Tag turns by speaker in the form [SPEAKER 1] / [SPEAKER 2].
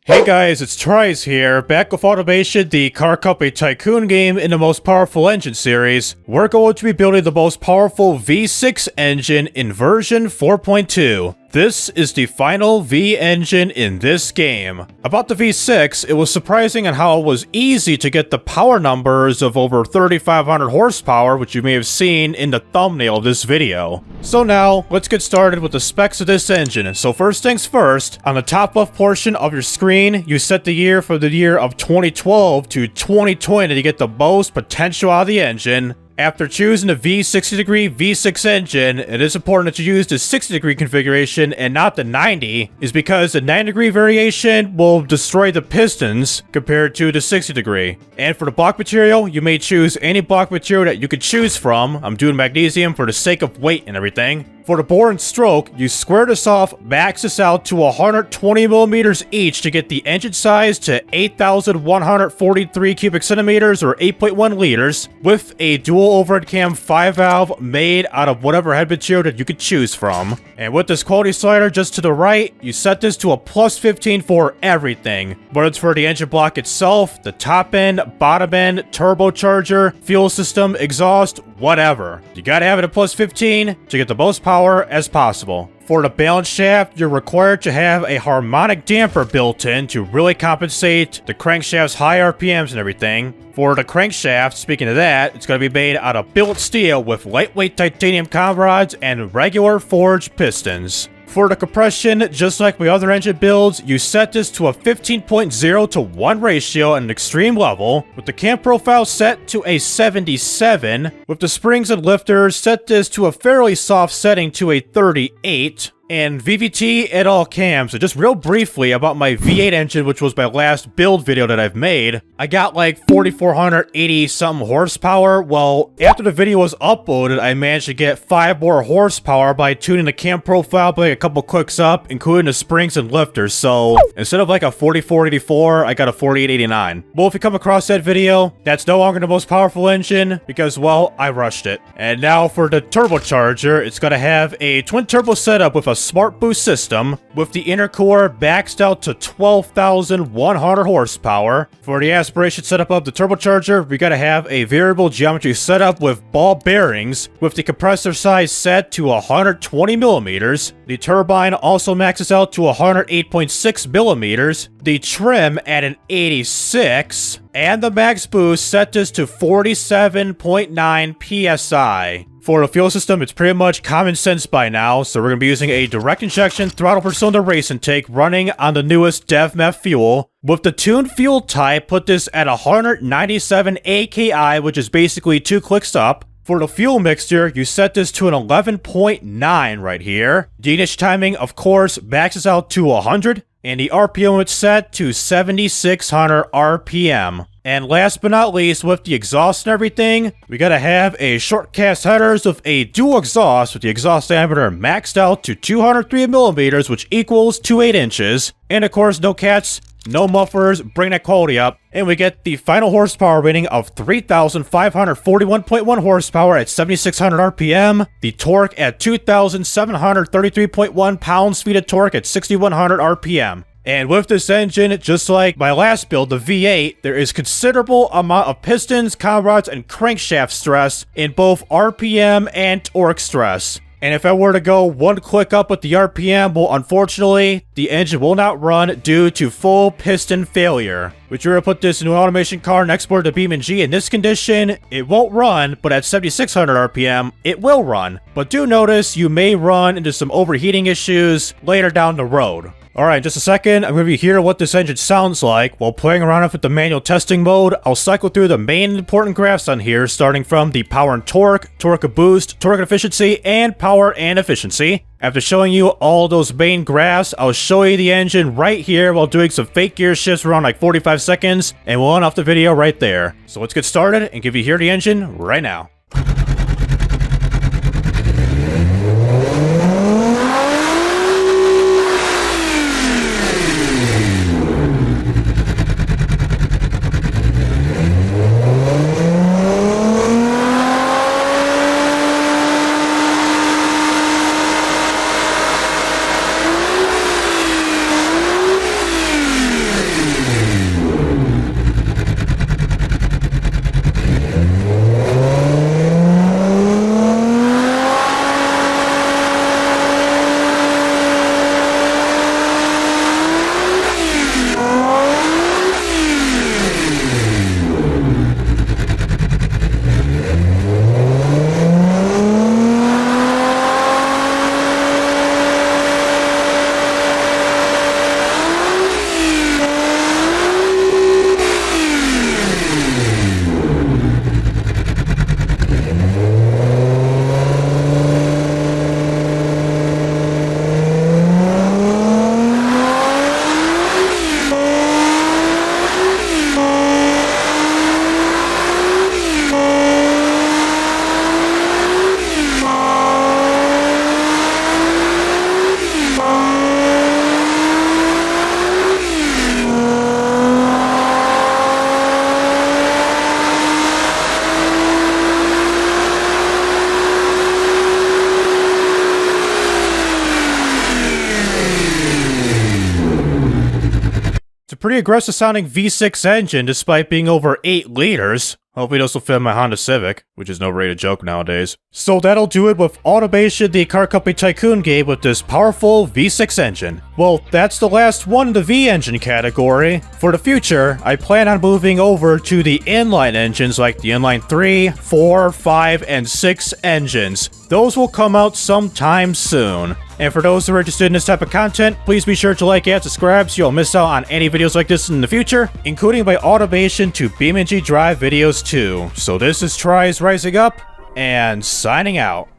[SPEAKER 1] Hey guys, it's TRIZE here, back with Automation, the car company Tycoon game in the most powerful engine series. We're going to be building the most powerful V6 engine in version 4.2. This is the final V engine in this game. About the V6, it was surprising on how it was easy to get the power numbers of over 3,500 horsepower, which you may have seen in the thumbnail of this video. So now, let's get started with the specs of this engine. So first things first, on the top left portion of your screen, you set the year for the year of 2012 to 2020 to get the most potential out of the engine. After choosing the V60-degree V6 engine, it is important that you use the 60-degree configuration and not the 90, is because the 90-degree variation will destroy the pistons compared to the 60-degree. And for the block material, you may choose any block material that you could choose from. I'm doing magnesium for the sake of weight and everything. For the bore and stroke, you square this off, max this out to 120 millimeters each to get the engine size to 8,143 cubic centimeters or 8.1 liters, with a dual overhead cam 5-valve made out of whatever head material that you could choose from. And with this quality slider just to the right, you set this to a plus 15 for everything, whether it's for the engine block itself, the top end, bottom end, turbocharger, fuel system, exhaust, whatever. You gotta have it at plus 15 to get the most power as possible. For the balance shaft, you're required to have a harmonic damper built in to really compensate the crankshaft's high RPMs and everything. For the crankshaft, speaking of that, it's going to be made out of billet steel with lightweight titanium com rods and regular forged pistons. For the compression, just like my other engine builds, you set this to a 15.0 to 1 ratio at an extreme level, with the cam profile set to a 77, with the springs and lifters set this to a fairly soft setting to a 38, and VVT at all cams. So just real briefly about my V8 engine, which was my last build video that I've made. I got like 4,480 something horsepower. Well, after the video was uploaded, I managed to get 5 more horsepower by tuning the cam profile by a couple clicks up, including the springs and lifters. So instead of like a 4,484, I got a 4,889. Well, if you come across that video, that's no longer the most powerful engine because, well, I rushed it. And now for the turbocharger, it's gonna have a twin turbo setup with a smart boost system, with the inner core maxed out to 12,100 horsepower. For the aspiration setup of the turbocharger, we gotta have a variable geometry setup with ball bearings, with the compressor size set to 120 millimeters. The turbine also maxes out to 108.6 millimeters. The trim at an 86, and the max boost set this to 47.9 psi. For the fuel system, it's pretty much common sense by now, so we're going to be using a direct injection throttle per cylinder race intake running on the newest DevMeth fuel. With the tuned fuel type, put this at 197 AKI, which is basically 2 clicks up. For the fuel mixture, you set this to an 11.9 right here. The initial timing, of course, maxes out to 100, and the RPM is set to 7,600 RPM. And last but not least, with the exhaust and everything, we gotta have a short cast headers with a dual exhaust with the exhaust diameter maxed out to 203 millimeters, which equals to 8 inches. And of course, no cats, no mufflers, bring that quality up. And we get the final horsepower rating of 3,541.1 horsepower at 7,600 RPM. The torque at 2,733.1 pounds-feet of torque at 6,100 RPM. And with this engine, just like my last build, the V8, there is considerable amount of pistons, com rods, and crankshaft stress in both RPM and torque stress. And if I were to go 1 click up with the RPM, well, unfortunately, the engine will not run due to full piston failure. Which you're going to put this into an automation car and export to BeamNG. In this condition, it won't run, but at 7,600 RPM, it will run. But do notice you may run into some overheating issues later down the road. Alright, in just a second, I'm going to hear what this engine sounds like. While playing around with the manual testing mode, I'll cycle through the main important graphs on here, starting from the power and torque, torque and boost, torque and efficiency, and power and efficiency. After showing you all those main graphs, I'll show you the engine right here while doing some fake gear shifts around like 45 seconds, and we'll end off the video right there. So let's get started and give you here the engine right now. pretty aggressive sounding V6 engine despite being over 8 liters. Hopefully this will fit my Honda Civic, which is no rated joke nowadays. So that'll do it with Automation, the car company Tycoon game with this powerful V6 engine. Well, that's the last one in the V-engine category. For the future, I plan on moving over to the inline engines like the inline 3, 4, 5, and 6 engines. Those will come out sometime soon. And for those who are interested in this type of content, please be sure to like and subscribe so you won't miss out on any videos like this in the future, including my automation to BeamNG.drive videos too. So this is TRIZE rising up, and signing out.